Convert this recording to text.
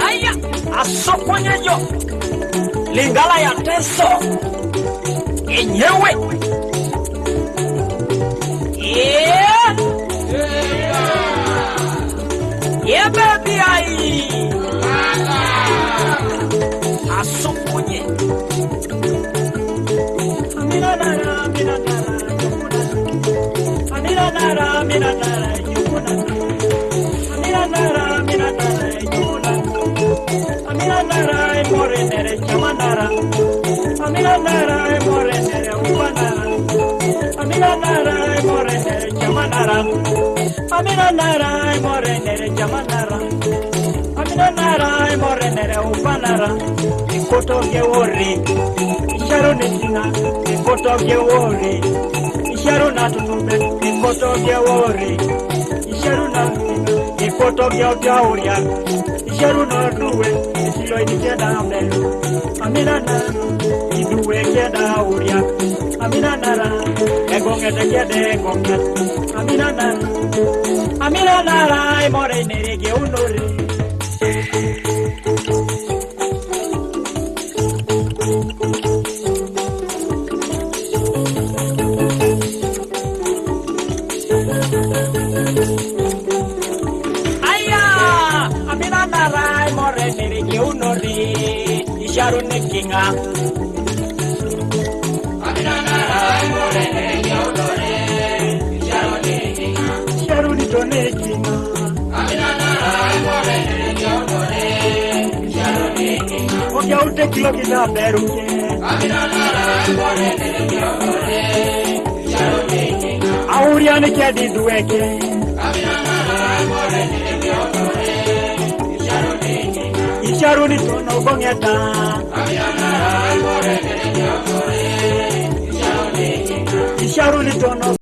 aya asoponyejo lingala ya teso enyewe baby ai asoponye amina nara morenere chamanara amina nara morenere upanara amina nara morenere chamanara amina nara morenere chamanara amina nara morenere upanara ikoto gewori isharone singa ikoto gewori isharona tutumbe ikoto gewori isharona ikoto gewauria isharona duwe isilo inikeda mbele amina nara iduwe keda uria amina nara egongete kede egongete amina nara imore nerege unori Sharone kinga amina nara morene yaudore sharone kinga sharuni tone kinga amina nara morene yaudore sharone kinga oya ute kilo kina beruke amina nara morene yaudore sharone kinga auriane kedi dueke amina nara morene yaudore sharone kinga isharuni tono bongeta Isharuni tono